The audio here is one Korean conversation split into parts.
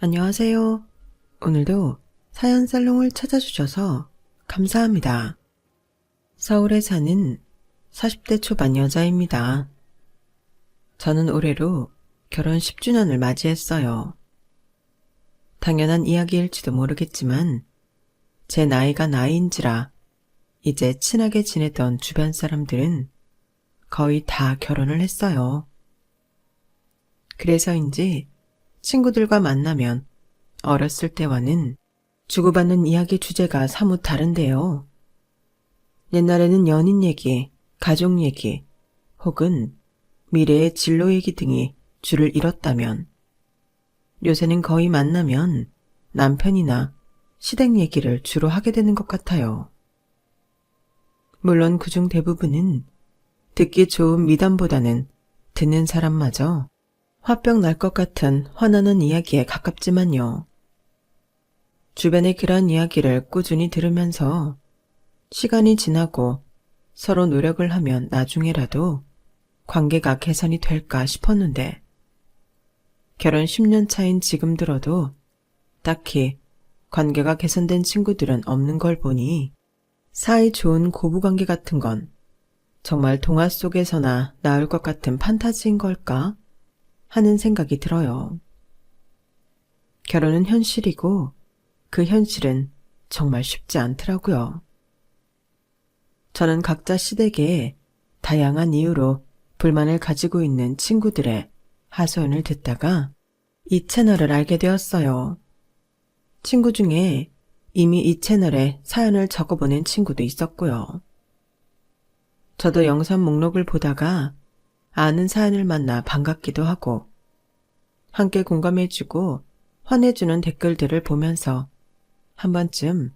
안녕하세요. 오늘도 사연 살롱을 찾아주셔서 감사합니다. 서울에 사는 40대 초반 여자입니다. 저는 올해로 결혼 10주년을 맞이했어요. 당연한 이야기일지도 모르겠지만 제 나이가 나이인지라 이제 친하게 지내던 주변 사람들은 거의 다 결혼을 했어요. 그래서인지 친구들과 만나면 어렸을 때와는 주고받는 이야기 주제가 사뭇 다른데요. 옛날에는 연인 얘기, 가족 얘기, 혹은 미래의 진로 얘기 등이 줄을 이뤘다면 요새는 거의 만나면 남편이나 시댁 얘기를 주로 하게 되는 것 같아요. 물론 그중 대부분은 듣기 좋은 미담보다는 듣는 사람마저 화병 날 것 같은 화나는 이야기에 가깝지만요. 주변의 그런 이야기를 꾸준히 들으면서 시간이 지나고 서로 노력을 하면 나중에라도 관계가 개선이 될까 싶었는데 결혼 10년 차인 지금 들어도 딱히 관계가 개선된 친구들은 없는 걸 보니 사이 좋은 고부관계 같은 건 정말 동화 속에서나 나올 것 같은 판타지인 걸까 하는 생각이 들어요. 결혼은 현실이고 그 현실은 정말 쉽지 않더라고요. 저는 각자 시댁에 다양한 이유로 불만을 가지고 있는 친구들의 하소연을 듣다가 이 채널을 알게 되었어요. 친구 중에 이미 이 채널에 사연을 적어보낸 친구도 있었고요. 저도 영상 목록을 보다가 아는 사연을 만나 반갑기도 하고 함께 공감해주고 화내주는 댓글들을 보면서 한 번쯤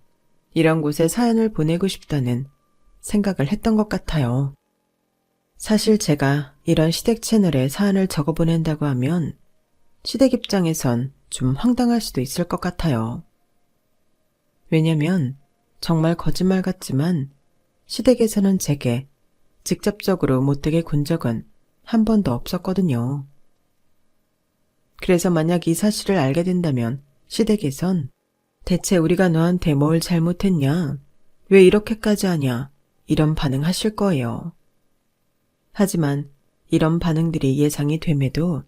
이런 곳에 사연을 보내고 싶다는 생각을 했던 것 같아요. 사실 제가 이런 시댁 채널에 사연을 적어보낸다고 하면 시댁 입장에선 좀 황당할 수도 있을 것 같아요. 왜냐면 정말 거짓말 같지만 시댁에서는 제게 직접적으로 못되게 군 적은 한 번도 없었거든요. 그래서 만약 이 사실을 알게 된다면 시댁에선 대체 우리가 너한테 뭘 잘못했냐? 왜 이렇게까지 하냐? 이런 반응하실 거예요. 하지만 이런 반응들이 예상이 됨에도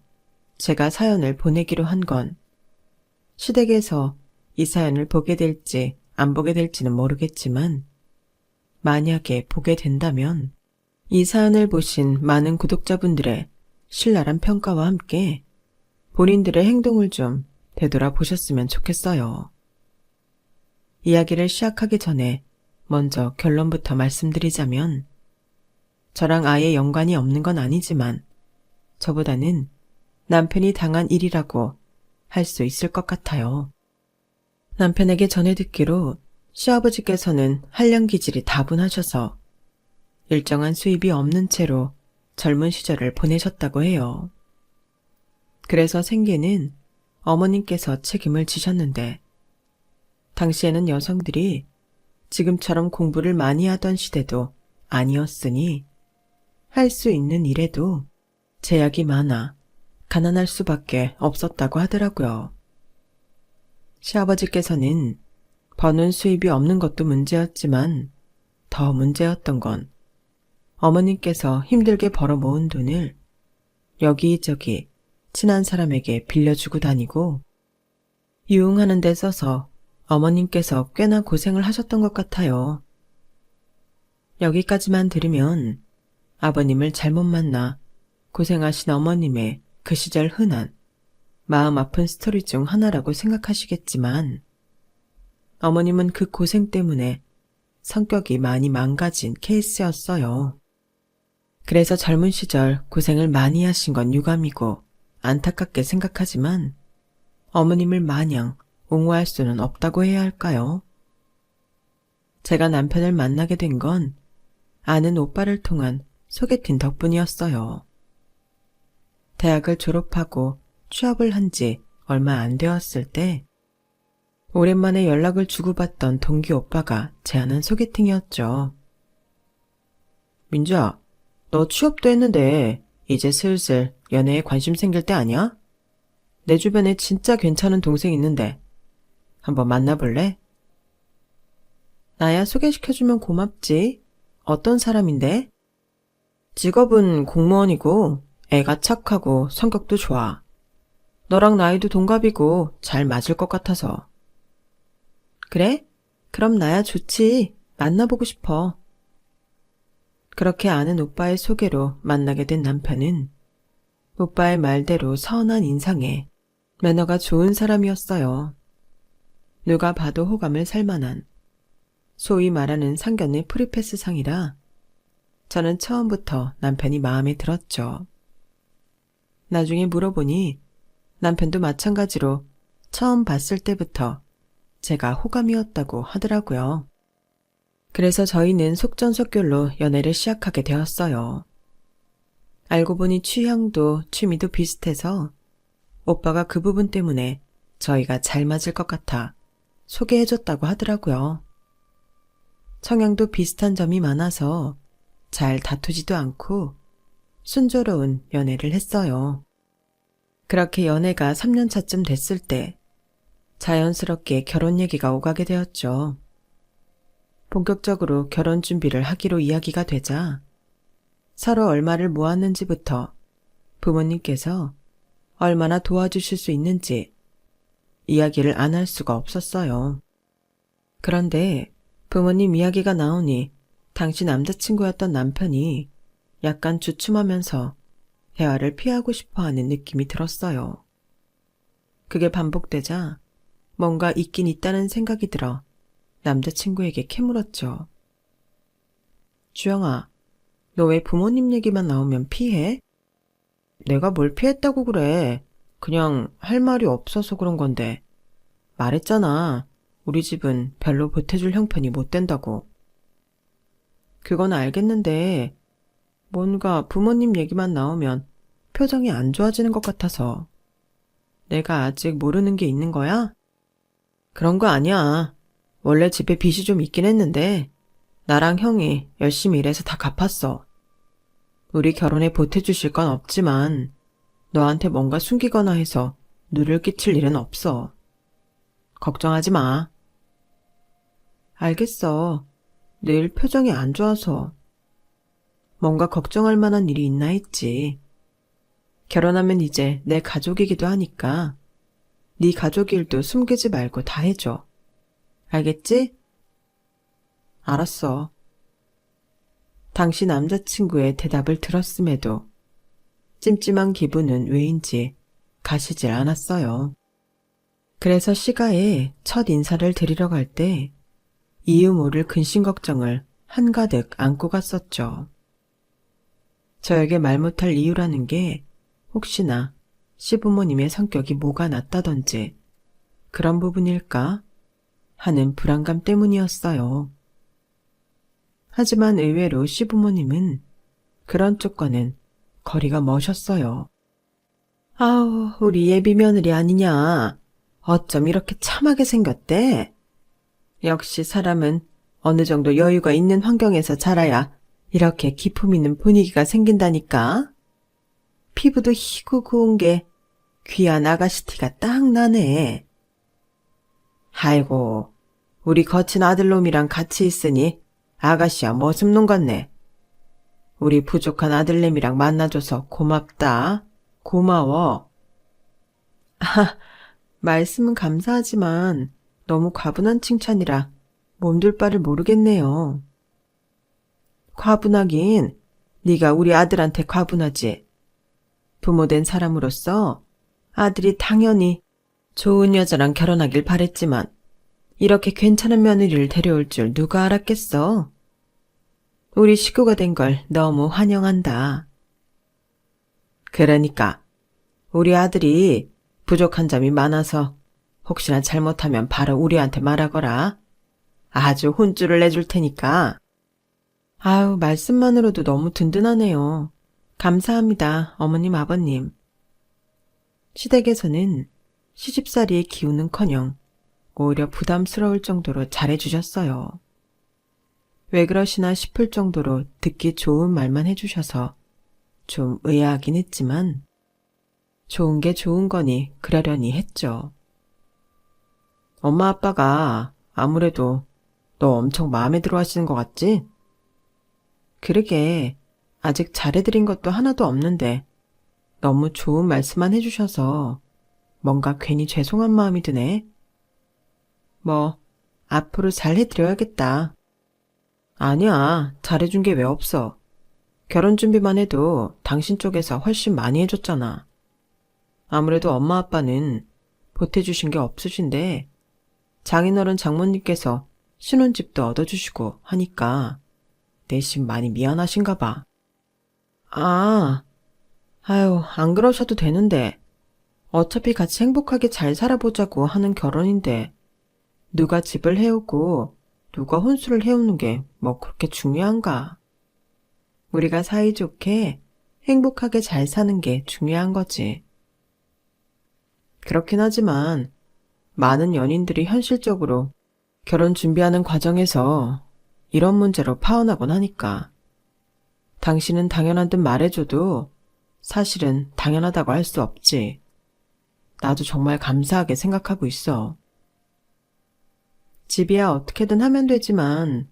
제가 사연을 보내기로 한 건 시댁에서 이 사연을 보게 될지 안 보게 될지는 모르겠지만 만약에 보게 된다면 이 사연을 보신 많은 구독자분들의 신랄한 평가와 함께 본인들의 행동을 좀 되돌아보셨으면 좋겠어요. 이야기를 시작하기 전에 먼저 결론부터 말씀드리자면 저랑 아예 연관이 없는 건 아니지만 저보다는 남편이 당한 일이라고 할 수 있을 것 같아요. 남편에게 전해 듣기로 시아버지께서는 한량 기질이 다분하셔서 일정한 수입이 없는 채로 젊은 시절을 보내셨다고 해요. 그래서 생계는 어머님께서 책임을 지셨는데 당시에는 여성들이 지금처럼 공부를 많이 하던 시대도 아니었으니 할 수 있는 일에도 제약이 많아 가난할 수밖에 없었다고 하더라고요. 시아버지께서는 버는 수입이 없는 것도 문제였지만 더 문제였던 건 어머님께서 힘들게 벌어 모은 돈을 여기저기 친한 사람에게 빌려주고 다니고 유흥하는 데 써서 어머님께서 꽤나 고생을 하셨던 것 같아요. 여기까지만 들으면 아버님을 잘못 만나 고생하신 어머님의 그 시절 흔한 마음 아픈 스토리 중 하나라고 생각하시겠지만 어머님은 그 고생 때문에 성격이 많이 망가진 케이스였어요. 그래서 젊은 시절 고생을 많이 하신 건 유감이고 안타깝게 생각하지만 어머님을 마냥 옹호할 수는 없다고 해야 할까요? 제가 남편을 만나게 된 건 아는 오빠를 통한 소개팅 덕분이었어요. 대학을 졸업하고 취업을 한 지 얼마 안 되었을 때 오랜만에 연락을 주고받던 동기 오빠가 제안한 소개팅이었죠. 민주야, 너 취업도 했는데 이제 슬슬 연애에 관심 생길 때 아니야? 내 주변에 진짜 괜찮은 동생 있는데 한번 만나볼래? 나야 소개시켜주면 고맙지. 어떤 사람인데? 직업은 공무원이고 애가 착하고 성격도 좋아. 너랑 나이도 동갑이고 잘 맞을 것 같아서. 그래? 그럼 나야 좋지. 만나보고 싶어. 그렇게 아는 오빠의 소개로 만나게 된 남편은 오빠의 말대로 선한 인상에 매너가 좋은 사람이었어요. 누가 봐도 호감을 살 만한 소위 말하는 상견례 프리패스 상이라 저는 처음부터 남편이 마음에 들었죠. 나중에 물어보니 남편도 마찬가지로 처음 봤을 때부터 제가 호감이었다고 하더라고요. 그래서 저희는 속전속결로 연애를 시작하게 되었어요. 알고 보니 취향도 취미도 비슷해서 오빠가 그 부분 때문에 저희가 잘 맞을 것 같아 소개해줬다고 하더라고요. 성향도 비슷한 점이 많아서 잘 다투지도 않고 순조로운 연애를 했어요. 그렇게 연애가 3년 차쯤 됐을 때 자연스럽게 결혼 얘기가 오가게 되었죠. 본격적으로 결혼 준비를 하기로 이야기가 되자 서로 얼마를 모았는지부터 부모님께서 얼마나 도와주실 수 있는지 이야기를 안 할 수가 없었어요. 그런데 부모님 이야기가 나오니 당시 남자친구였던 남편이 약간 주춤하면서 대화를 피하고 싶어하는 느낌이 들었어요. 그게 반복되자 뭔가 있긴 있다는 생각이 들어 남자친구에게 캐물었죠. 주영아, 너 왜 부모님 얘기만 나오면 피해? 내가 뭘 피했다고 그래. 그냥 할 말이 없어서 그런 건데. 말했잖아. 우리 집은 별로 보태줄 형편이 못 된다고. 그건 알겠는데 뭔가 부모님 얘기만 나오면 표정이 안 좋아지는 것 같아서. 내가 아직 모르는 게 있는 거야? 그런 거 아니야. 원래 집에 빚이 좀 있긴 했는데 나랑 형이 열심히 일해서 다 갚았어. 우리 결혼에 보태주실 건 없지만 너한테 뭔가 숨기거나 해서 누를 끼칠 일은 없어. 걱정하지 마. 알겠어. 늘 표정이 안 좋아서. 뭔가 걱정할 만한 일이 있나 했지. 결혼하면 이제 내 가족이기도 하니까 네 가족 일도 숨기지 말고 다 해줘. 알겠지? 알았어. 당시 남자친구의 대답을 들었음에도 찜찜한 기분은 왜인지 가시질 않았어요. 그래서 시가에 첫 인사를 드리러 갈 때 이유 모를 근심 걱정을 한가득 안고 갔었죠. 저에게 말 못할 이유라는 게 혹시나 시부모님의 성격이 뭐가 낫다던지 그런 부분일까 하는 불안감 때문이었어요. 하지만 의외로 시부모님은 그런 쪽과는 거리가 머셨어요. 아우, 우리 예비 며느리 아니냐. 어쩜 이렇게 참하게 생겼대? 역시 사람은 어느 정도 여유가 있는 환경에서 자라야 이렇게 기품 있는 분위기가 생긴다니까. 피부도 희고 고운 게 귀한 아가씨 티가 딱 나네. 아이고, 우리 거친 아들놈이랑 같이 있으니 아가씨야 머슴놈 같네. 우리 부족한 아들내미랑 만나줘서 고맙다. 고마워. 말씀은 감사하지만 너무 과분한 칭찬이라 몸둘 바를 모르겠네요. 과분하긴 네가 우리 아들한테 과분하지. 부모된 사람으로서 아들이 당연히 좋은 여자랑 결혼하길 바랬지만 이렇게 괜찮은 며느리를 데려올 줄 누가 알았겠어. 우리 식구가 된 걸 너무 환영한다. 그러니까 우리 아들이 부족한 점이 많아서 혹시나 잘못하면 바로 우리한테 말하거라. 아주 혼쭐을 내줄 테니까. 아유, 말씀만으로도 너무 든든하네요. 감사합니다, 어머님, 아버님. 시댁에서는 시집살이의 기운은커녕 오히려 부담스러울 정도로 잘해주셨어요. 왜 그러시나 싶을 정도로 듣기 좋은 말만 해주셔서 좀 의아하긴 했지만 좋은 게 좋은 거니 그러려니 했죠. 엄마 아빠가 아무래도 너 엄청 마음에 들어 하시는 것 같지? 그러게 아직 잘해드린 것도 하나도 없는데 너무 좋은 말씀만 해주셔서 뭔가 괜히 죄송한 마음이 드네. 뭐 앞으로 잘 해드려야겠다. 아니야, 잘해준 게 왜 없어. 결혼 준비만 해도 당신 쪽에서 훨씬 많이 해줬잖아. 아무래도 엄마 아빠는 보태주신 게 없으신데 장인어른 장모님께서 신혼집도 얻어주시고 하니까 내심 많이 미안하신가 봐. 아유, 안 그러셔도 되는데 어차피 같이 행복하게 잘 살아보자고 하는 결혼인데 누가 집을 해오고 누가 혼수를 해오는 게 뭐 그렇게 중요한가. 우리가 사이좋게 행복하게 잘 사는 게 중요한 거지. 그렇긴 하지만 많은 연인들이 현실적으로 결혼 준비하는 과정에서 이런 문제로 파혼하곤 하니까 당신은 당연한 듯 말해줘도 사실은 당연하다고 할 수 없지. 나도 정말 감사하게 생각하고 있어. 집이야 어떻게든 하면 되지만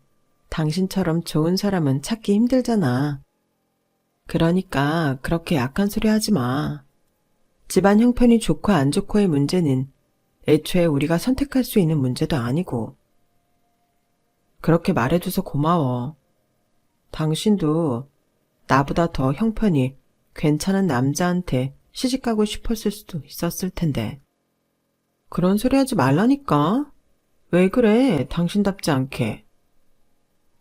당신처럼 좋은 사람은 찾기 힘들잖아. 그러니까 그렇게 약한 소리 하지 마. 집안 형편이 좋고 안 좋고의 문제는 애초에 우리가 선택할 수 있는 문제도 아니고. 그렇게 말해줘서 고마워. 당신도 나보다 더 형편이 괜찮은 남자한테 시집가고 싶었을 수도 있었을 텐데. 그런 소리 하지 말라니까. 왜 그래, 당신답지 않게.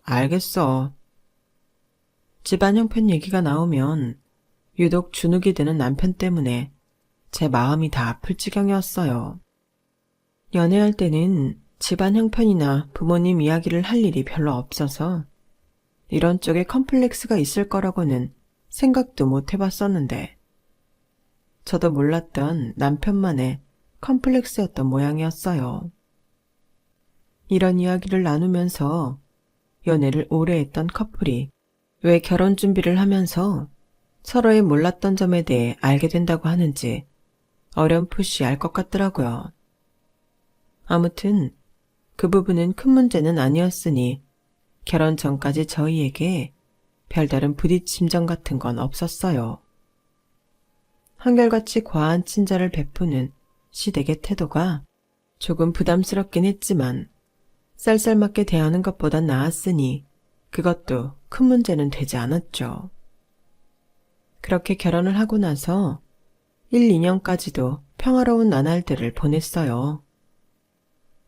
알겠어. 집안 형편 얘기가 나오면 유독 주눅이 드는 남편 때문에 제 마음이 다 아플 지경이었어요. 연애할 때는 집안 형편이나 부모님 이야기를 할 일이 별로 없어서 이런 쪽에 컴플렉스가 있을 거라고는 생각도 못 해봤었는데 저도 몰랐던 남편만의 컴플렉스였던 모양이었어요. 이런 이야기를 나누면서 연애를 오래 했던 커플이 왜 결혼 준비를 하면서 서로의 몰랐던 점에 대해 알게 된다고 하는지 어렴풋이 알 것 같더라고요. 아무튼 그 부분은 큰 문제는 아니었으니 결혼 전까지 저희에게 별다른 부딪힘점 같은 건 없었어요. 한결같이 과한 친절을 베푸는 시댁의 태도가 조금 부담스럽긴 했지만 쌀쌀맞게 대하는 것보단 나았으니 그것도 큰 문제는 되지 않았죠. 그렇게 결혼을 하고 나서 1, 2년까지도 평화로운 나날들을 보냈어요.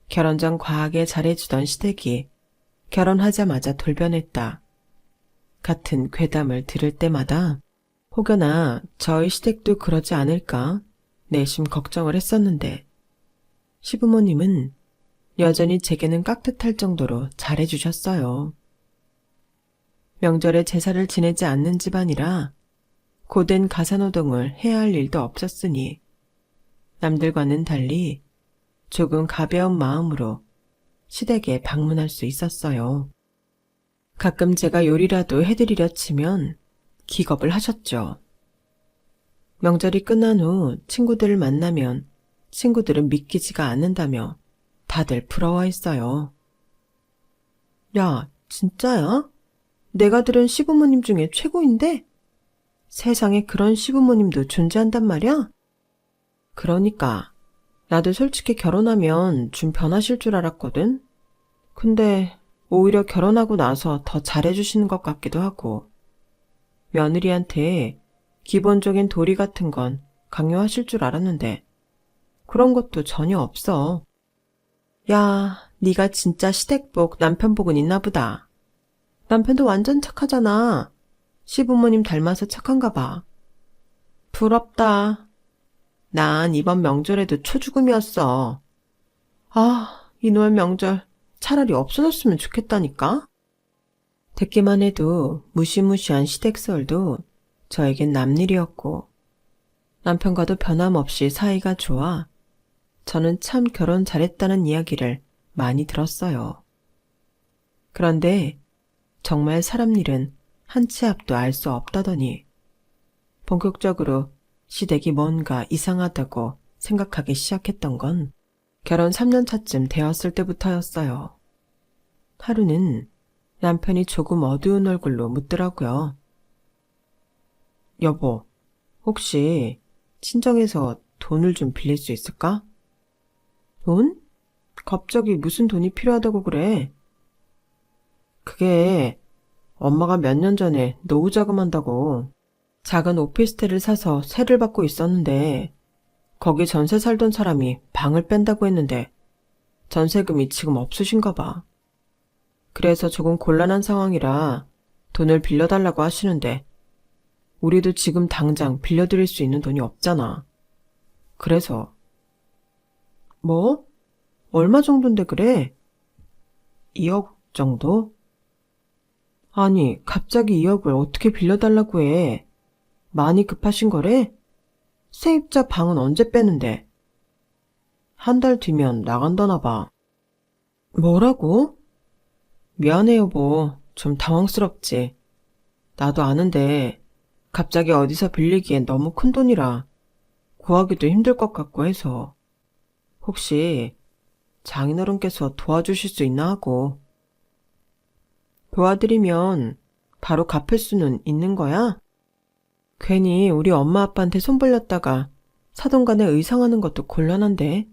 결혼 전 과하게 잘해주던 시댁이 결혼하자마자 돌변했다. 같은 괴담을 들을 때마다 혹여나 저희 시댁도 그러지 않을까 내심 걱정을 했었는데 시부모님은 여전히 제게는 깍듯할 정도로 잘해주셨어요. 명절에 제사를 지내지 않는 집안이라 고된 가사노동을 해야 할 일도 없었으니 남들과는 달리 조금 가벼운 마음으로 시댁에 방문할 수 있었어요. 가끔 제가 요리라도 해드리려 치면 기겁을 하셨죠. 명절이 끝난 후 친구들을 만나면 친구들은 믿기지가 않는다며 다들 부러워했어요. 야, 진짜야? 내가 들은 시부모님 중에 최고인데? 세상에 그런 시부모님도 존재한단 말이야? 그러니까 나도 솔직히 결혼하면 좀 변하실 줄 알았거든? 근데 오히려 결혼하고 나서 더 잘해주시는 것 같기도 하고 며느리한테 기본적인 도리 같은 건 강요하실 줄 알았는데 그런 것도 전혀 없어. 야, 네가 진짜 시댁복 남편복은 있나 보다. 남편도 완전 착하잖아. 시부모님 닮아서 착한가 봐. 부럽다. 난 이번 명절에도 초죽음이었어. 아, 이놈의 명절 차라리 없어졌으면 좋겠다니까? 듣기만 해도 무시무시한 시댁설도 저에겐 남일이었고 남편과도 변함없이 사이가 좋아 저는 참 결혼 잘했다는 이야기를 많이 들었어요. 그런데 정말 사람 일은 한 치 앞도 알 수 없다더니 본격적으로 시댁이 뭔가 이상하다고 생각하기 시작했던 건 결혼 3년 차쯤 되었을 때부터였어요. 하루는 남편이 조금 어두운 얼굴로 묻더라고요. 여보, 혹시 친정에서 돈을 좀 빌릴 수 있을까? 돈? 갑자기 무슨 돈이 필요하다고 그래? 그게 엄마가 몇 년 전에 노후 자금한다고 작은 오피스텔을 사서 세를 받고 있었는데 거기 전세 살던 사람이 방을 뺀다고 했는데 전세금이 지금 없으신가 봐. 그래서 조금 곤란한 상황이라 돈을 빌려달라고 하시는데 우리도 지금 당장 빌려드릴 수 있는 돈이 없잖아. 그래서 뭐? 얼마 정도인데 그래? 2억 정도? 아니, 갑자기 2억을 어떻게 빌려달라고 해? 많이 급하신 거래? 세입자 방은 언제 빼는데? 한 달 뒤면 나간다나 봐. 뭐라고? 미안해 여보. 좀 당황스럽지. 나도 아는데 갑자기 어디서 빌리기엔 너무 큰 돈이라 구하기도 힘들 것 같고 해서 혹시 장인어른께서 도와주실 수 있나 하고. 도와드리면 바로 갚을 수는 있는 거야? 괜히 우리 엄마 아빠한테 손 벌렸다가 사돈간에 의상하는 것도 곤란한데.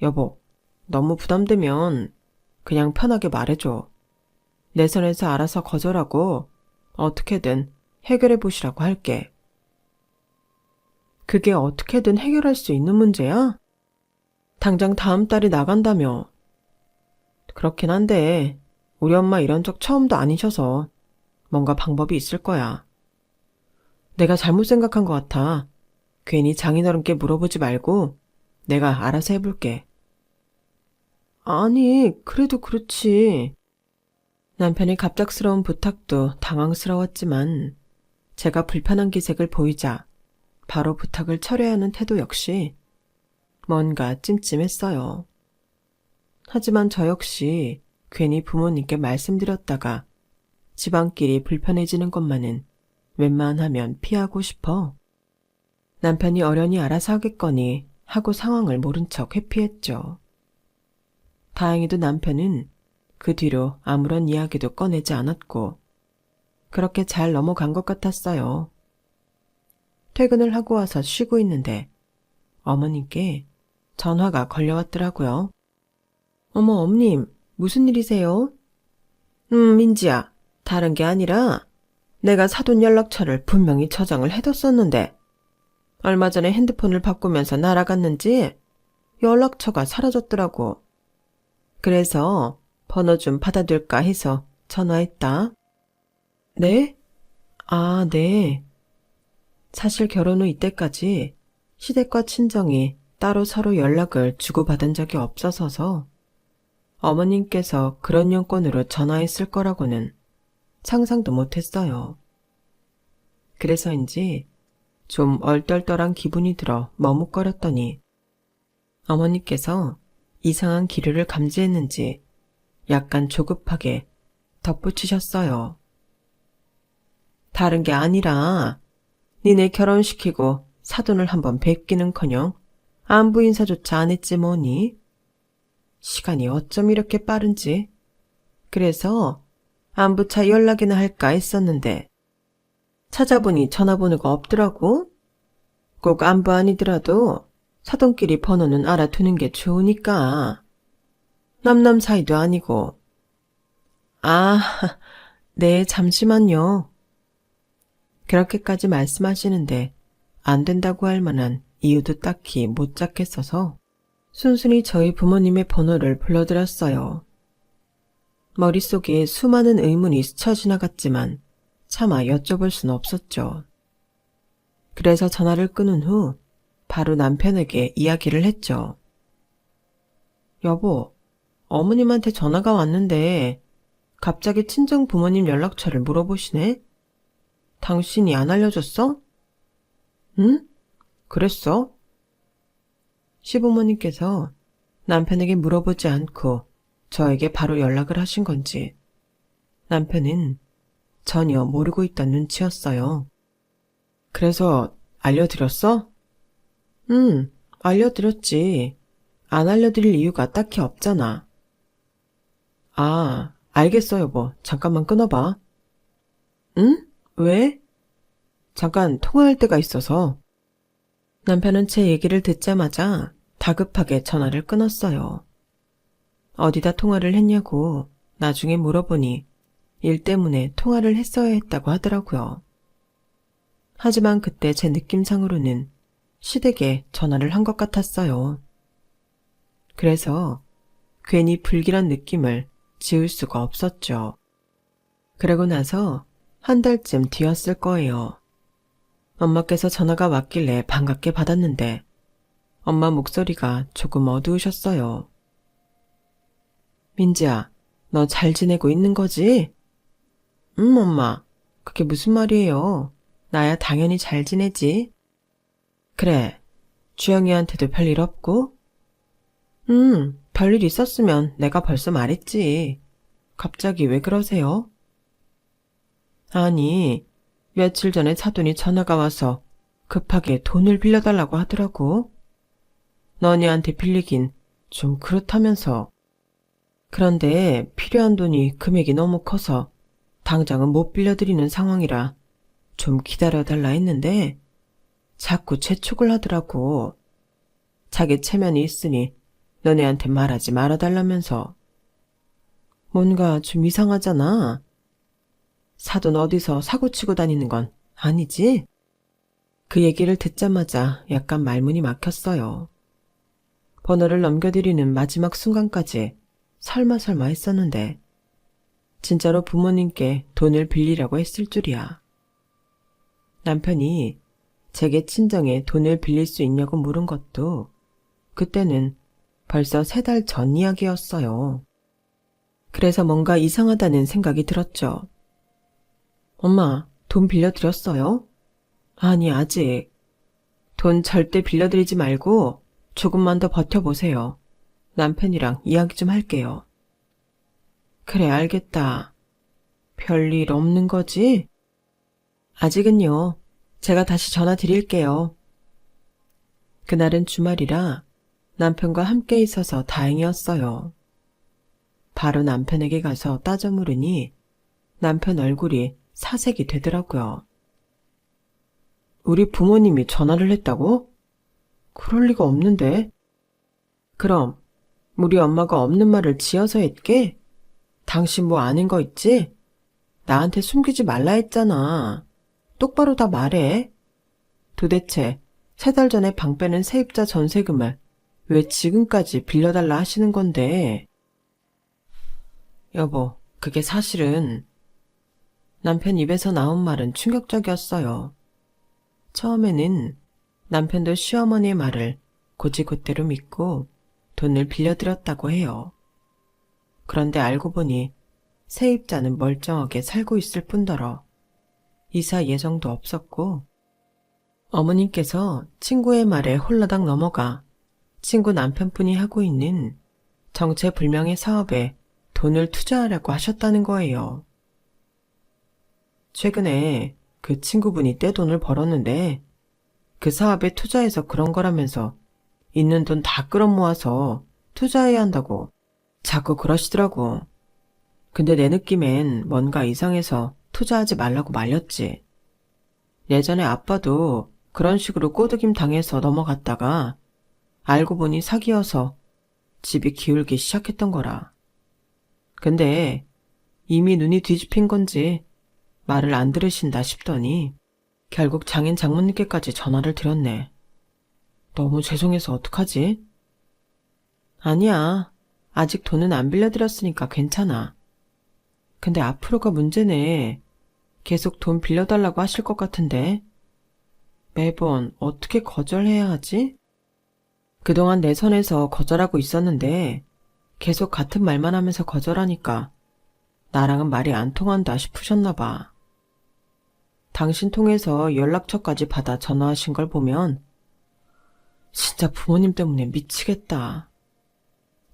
여보, 너무 부담되면 그냥 편하게 말해줘. 내 선에서 알아서 거절하고 어떻게든 해결해 보시라고 할게. 그게 어떻게든 해결할 수 있는 문제야? 당장 다음 달에 나간다며. 그렇긴 한데 우리 엄마 이런 적 처음도 아니셔서 뭔가 방법이 있을 거야. 내가 잘못 생각한 것 같아. 괜히 장인어른께 물어보지 말고 내가 알아서 해볼게. 아니, 그래도 그렇지. 남편의 갑작스러운 부탁도 당황스러웠지만 제가 불편한 기색을 보이자 바로 부탁을 철회하는 태도 역시 뭔가 찜찜했어요. 하지만 저 역시 괜히 부모님께 말씀드렸다가 집안끼리 불편해지는 것만은 웬만하면 피하고 싶어 남편이 어련히 알아서 하겠거니 하고 상황을 모른 척 회피했죠. 다행히도 남편은 그 뒤로 아무런 이야기도 꺼내지 않았고 그렇게 잘 넘어간 것 같았어요. 퇴근을 하고 와서 쉬고 있는데 어머님께 전화가 걸려왔더라고요. 어머, 엄님, 무슨 일이세요? 민지야, 다른 게 아니라 내가 사돈 연락처를 분명히 저장을 해뒀었는데 얼마 전에 핸드폰을 바꾸면서 날아갔는지 연락처가 사라졌더라고. 그래서 번호 좀 받아둘까 해서 전화했다. 네? 아, 네. 사실 결혼 후 이때까지 시댁과 친정이 따로 서로 연락을 주고받은 적이 없어서서 어머님께서 그런 용건으로 전화했을 거라고는 상상도 못했어요. 그래서인지 좀 얼떨떨한 기분이 들어 머뭇거렸더니 어머니께서 이상한 기류를 감지했는지 약간 조급하게 덧붙이셨어요. 다른 게 아니라 니네 결혼시키고 사돈을 한번 뵙기는커녕 안부 인사조차 안 했지 뭐니. 시간이 어쩜 이렇게 빠른지. 그래서 안부차 연락이나 할까 했었는데 찾아보니 전화번호가 없더라고. 꼭 안부 아니더라도 사돈끼리 번호는 알아두는 게 좋으니까. 남남 사이도 아니고. 아, 네, 잠시만요. 그렇게까지 말씀하시는데 안 된다고 할 만한 이유도 딱히 못 잡겠어서 순순히 저희 부모님의 번호를 불러드렸어요. 머릿속에 수많은 의문이 스쳐 지나갔지만 차마 여쭤볼 순 없었죠. 그래서 전화를 끊은 후 바로 남편에게 이야기를 했죠. 여보, 어머님한테 전화가 왔는데 갑자기 친정 부모님 연락처를 물어보시네? 당신이 안 알려줬어? 응? 그랬어? 시부모님께서 남편에게 물어보지 않고 저에게 바로 연락을 하신 건지 남편은 전혀 모르고 있던 눈치였어요. 그래서 알려드렸어? 알려드렸지. 안 알려드릴 이유가 딱히 없잖아. 아, 알겠어, 여보. 잠깐만 끊어봐. 응? 왜? 잠깐 통화할 때가 있어서. 남편은 제 얘기를 듣자마자 다급하게 전화를 끊었어요. 어디다 통화를 했냐고 나중에 물어보니 일 때문에 통화를 했어야 했다고 하더라고요. 하지만 그때 제 느낌상으로는 시댁에 전화를 한 것 같았어요. 그래서 괜히 불길한 느낌을 지울 수가 없었죠. 그러고 나서 한 달쯤 뒤였을 거예요. 엄마께서 전화가 왔길래 반갑게 받았는데 엄마 목소리가 조금 어두우셨어요. 민지야, 너 잘 지내고 있는 거지? 엄마. 그게 무슨 말이에요? 나야 당연히 잘 지내지. 그래, 주영이한테도 별일 없고? 별일 있었으면 내가 벌써 말했지. 갑자기 왜 그러세요? 아니, 며칠 전에 사돈이 전화가 와서 급하게 돈을 빌려달라고 하더라고. 너니한테 빌리긴 좀 그렇다면서. 그런데 필요한 돈이 금액이 너무 커서 당장은 못 빌려드리는 상황이라 좀 기다려달라 했는데 자꾸 재촉을 하더라고. 자기 체면이 있으니 너네한테 말하지 말아달라면서. 뭔가 좀 이상하잖아. 사돈 어디서 사고치고 다니는 건 아니지? 그 얘기를 듣자마자 약간 말문이 막혔어요. 번호를 넘겨드리는 마지막 순간까지 설마 했었는데 진짜로 부모님께 돈을 빌리라고 했을 줄이야. 남편이 제게 친정에 돈을 빌릴 수 있냐고 물은 것도 그때는 벌써 3달 전 이야기였어요. 그래서 뭔가 이상하다는 생각이 들었죠. 엄마, 돈 빌려드렸어요? 아니, 아직. 돈 절대 빌려드리지 말고 조금만 더 버텨보세요. 남편이랑 이야기 좀 할게요. 그래, 알겠다. 별일 없는 거지? 아직은요. 제가 다시 전화 드릴게요. 그날은 주말이라 남편과 함께 있어서 다행이었어요. 바로 남편에게 가서 따져 물으니 남편 얼굴이 사색이 되더라고요. 우리 부모님이 전화를 했다고? 그럴 리가 없는데. 그럼 우리 엄마가 없는 말을 지어서 했게? 당신 뭐 아는 거 있지? 나한테 숨기지 말라 했잖아. 똑바로 다 말해. 도대체 3달 전에 방 빼는 세입자 전세금을 왜 지금까지 빌려달라 하시는 건데. 여보, 그게 사실은. 남편 입에서 나온 말은 충격적이었어요. 처음에는 남편도 시어머니의 말을 곧이곧대로 믿고 돈을 빌려드렸다고 해요. 그런데 알고 보니 세입자는 멀쩡하게 살고 있을 뿐더러 이사 예정도 없었고 어머님께서 친구의 말에 홀라당 넘어가 친구 남편분이 하고 있는 정체불명의 사업에 돈을 투자하라고 하셨다는 거예요. 최근에 그 친구분이 떼돈을 벌었는데 그 사업에 투자해서 그런 거라면서 있는 돈 다 끌어모아서 투자해야 한다고 자꾸 그러시더라고. 근데 내 느낌엔 뭔가 이상해서 투자하지 말라고 말렸지. 예전에 아빠도 그런 식으로 꼬드김 당해서 넘어갔다가 알고 보니 사기여서 집이 기울기 시작했던 거라. 근데 이미 눈이 뒤집힌 건지 말을 안 들으신다 싶더니 결국 장인 장모님께까지 전화를 드렸네. 너무 죄송해서 어떡하지? 아니야. 아직 돈은 안 빌려드렸으니까 괜찮아. 근데 앞으로가 문제네. 계속 돈 빌려달라고 하실 것 같은데. 매번 어떻게 거절해야 하지? 그동안 내 선에서 거절하고 있었는데 계속 같은 말만 하면서 거절하니까 나랑은 말이 안 통한다 싶으셨나 봐. 당신 통해서 연락처까지 받아 전화하신 걸 보면 진짜 부모님 때문에 미치겠다.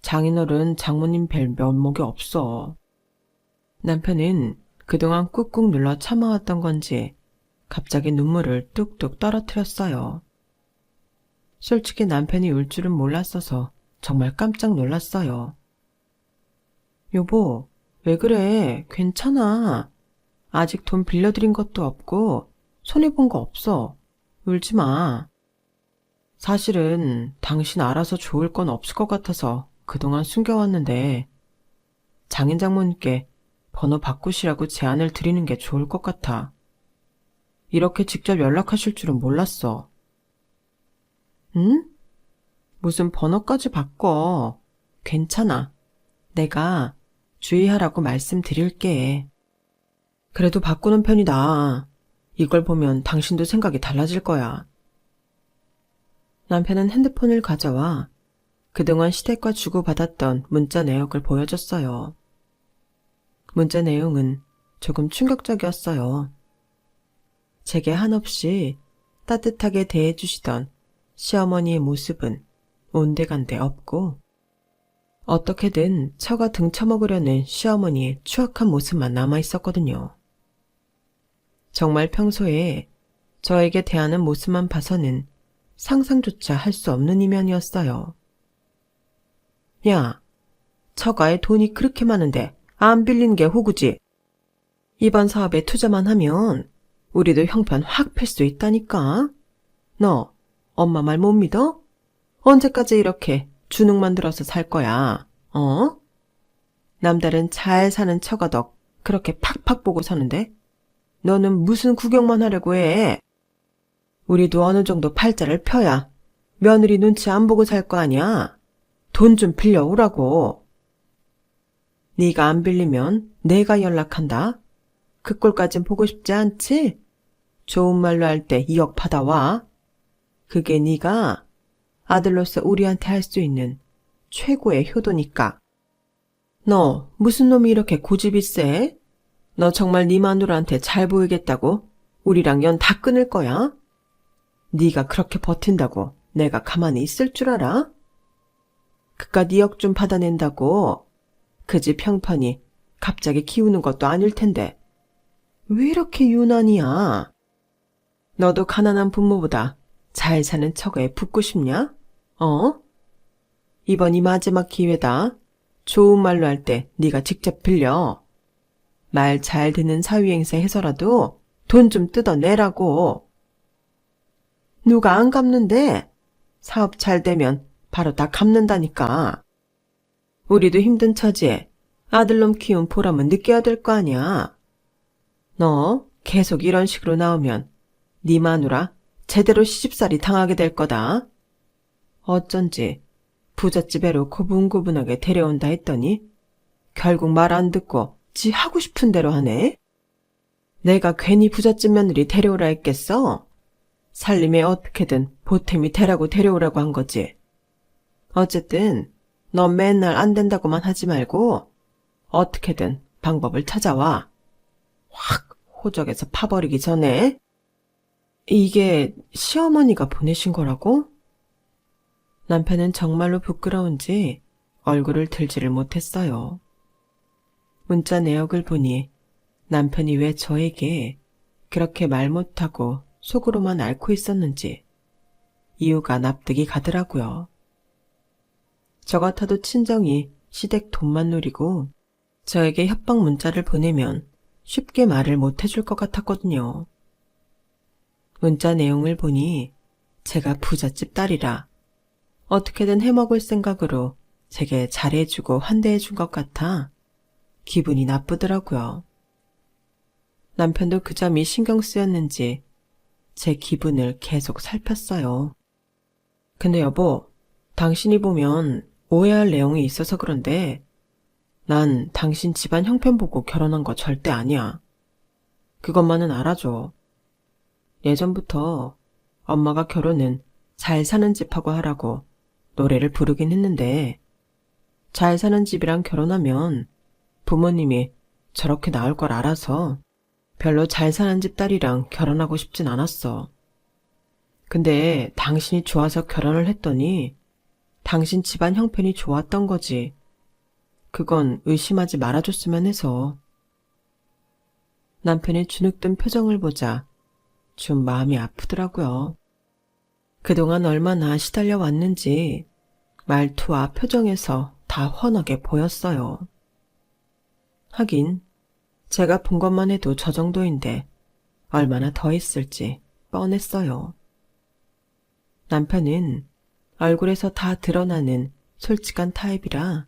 장인어른 장모님 뵐 면목이 없어. 남편은 그동안 꾹꾹 눌러 참아왔던 건지 갑자기 눈물을 뚝뚝 떨어뜨렸어요. 솔직히 남편이 울 줄은 몰랐어서 정말 깜짝 놀랐어요. 여보, 왜 그래? 괜찮아. 아직 돈 빌려드린 것도 없고 손해본 거 없어. 울지 마. 사실은 당신 알아서 좋을 건 없을 것 같아서 그동안 숨겨왔는데 장인 장모님께 번호 바꾸시라고 제안을 드리는 게 좋을 것 같아. 이렇게 직접 연락하실 줄은 몰랐어. 응? 무슨 번호까지 바꿔. 괜찮아. 내가 주의하라고 말씀드릴게. 그래도 바꾸는 편이 나아. 이걸 보면 당신도 생각이 달라질 거야. 남편은 핸드폰을 가져와 그동안 시댁과 주고받았던 문자 내역을 보여줬어요. 문자 내용은 조금 충격적이었어요. 제게 한없이 따뜻하게 대해주시던 시어머니의 모습은 온데간데 없고 어떻게든 처가 등쳐먹으려는 시어머니의 추악한 모습만 남아있었거든요. 정말 평소에 저에게 대하는 모습만 봐서는 상상조차 할 수 없는 이면이었어요. 야, 처가에 돈이 그렇게 많은데 안 빌린 게 호구지. 이번 사업에 투자만 하면 우리도 형편 확 팰 수 있다니까. 너 엄마 말 못 믿어? 언제까지 이렇게 주눅만 들어서 살 거야, 어? 남다른 잘 사는 처가 덕 그렇게 팍팍 보고 사는데 너는 무슨 구경만 하려고 해? 우리도 어느 정도 팔자를 펴야 며느리 눈치 안 보고 살 거 아니야. 돈 좀 빌려오라고. 네가 안 빌리면 내가 연락한다. 그 꼴까진 보고 싶지 않지? 좋은 말로 할 때 2억 받아와. 그게 네가 아들로서 우리한테 할 수 있는 최고의 효도니까. 너 무슨 놈이 이렇게 고집이 세? 너 정말 네 마누라한테 잘 보이겠다고 우리랑 연 다 끊을 거야? 네가 그렇게 버틴다고 내가 가만히 있을 줄 알아? 그깟 2억 좀 받아낸다고 그 집 형편이 갑자기 기우는 것도 아닐 텐데 왜 이렇게 유난이야? 너도 가난한 부모보다 잘 사는 처가에 붙고 싶냐? 어? 이번이 마지막 기회다. 좋은 말로 할 때 네가 직접 빌려. 말 잘 듣는 사위행세 해서라도 돈 좀 뜯어내라고. 누가 안 갚는데? 사업 잘 되면 바로 다 갚는다니까. 우리도 힘든 처지에 아들놈 키운 보람은 느껴야 될 거 아니야. 너 계속 이런 식으로 나오면 네 마누라 제대로 시집살이 당하게 될 거다. 어쩐지 부잣집애로 고분고분하게 데려온다 했더니 결국 말 안 듣고 지 하고 싶은 대로 하네. 내가 괜히 부잣집 며느리 데려오라 했겠어? 살림에 어떻게든 보탬이 되라고 데려오라고 한 거지. 어쨌든 너 맨날 안 된다고만 하지 말고 어떻게든 방법을 찾아와. 확 호적에서 파버리기 전에. 이게 시어머니가 보내신 거라고? 남편은 정말로 부끄러운지 얼굴을 들지를 못했어요. 문자 내역을 보니 남편이 왜 저에게 그렇게 말 못하고 속으로만 앓고 있었는지 이유가 납득이 가더라고요. 저 같아도 친정이 시댁 돈만 노리고 저에게 협박 문자를 보내면 쉽게 말을 못 해줄 것 같았거든요. 문자 내용을 보니 제가 부잣집 딸이라 어떻게든 해먹을 생각으로 제게 잘해주고 환대해준 것 같아 기분이 나쁘더라고요. 남편도 그 점이 신경 쓰였는지 제 기분을 계속 살폈어요. 근데 여보, 당신이 보면 오해할 내용이 있어서 그런데 난 당신 집안 형편 보고 결혼한 거 절대 아니야. 그것만은 알아줘. 예전부터 엄마가 결혼은 잘 사는 집하고 하라고 노래를 부르긴 했는데 잘 사는 집이랑 결혼하면 부모님이 저렇게 나올 걸 알아서 별로 잘 사는 집 딸이랑 결혼하고 싶진 않았어. 근데 당신이 좋아서 결혼을 했더니 당신 집안 형편이 좋았던 거지. 그건 의심하지 말아줬으면 해서. 남편의 주눅든 표정을 보자 좀 마음이 아프더라고요. 그동안 얼마나 시달려 왔는지 말투와 표정에서 다 훤하게 보였어요. 하긴 제가 본 것만 해도 저 정도인데 얼마나 더 있을지 뻔했어요. 남편은 얼굴에서 다 드러나는 솔직한 타입이라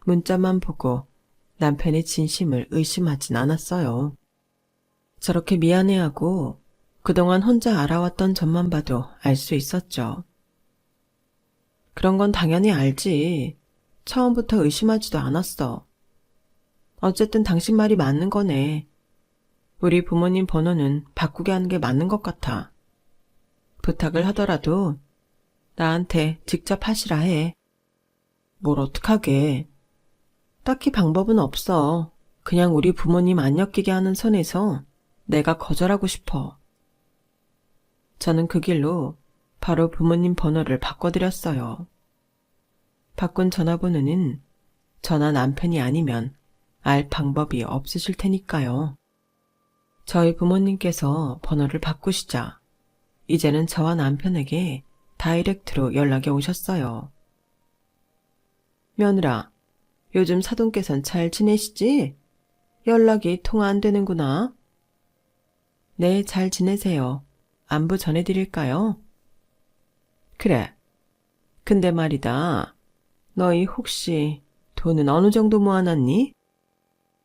문자만 보고 남편의 진심을 의심하진 않았어요. 저렇게 미안해하고 그동안 혼자 알아왔던 점만 봐도 알 수 있었죠. 그런 건 당연히 알지. 처음부터 의심하지도 않았어. 어쨌든 당신 말이 맞는 거네. 우리 부모님 번호는 바꾸게 하는 게 맞는 것 같아. 부탁을 하더라도 나한테 직접 하시라 해. 뭘 어떡하게. 딱히 방법은 없어. 그냥 우리 부모님 안 엮이게 하는 선에서 내가 거절하고 싶어. 저는 그 길로 바로 부모님 번호를 바꿔드렸어요. 바꾼 전화번호는 저나 남편이 아니면 알 방법이 없으실 테니까요. 저희 부모님께서 번호를 바꾸시자 이제는 저와 남편에게 다이렉트로 연락이 오셨어요. 며느라, 요즘 사돈께선 잘 지내시지? 연락이 통화 안 되는구나. 네, 잘 지내세요. 안부 전해드릴까요? 그래. 근데 말이다. 너희 혹시 돈은 어느 정도 모아놨니?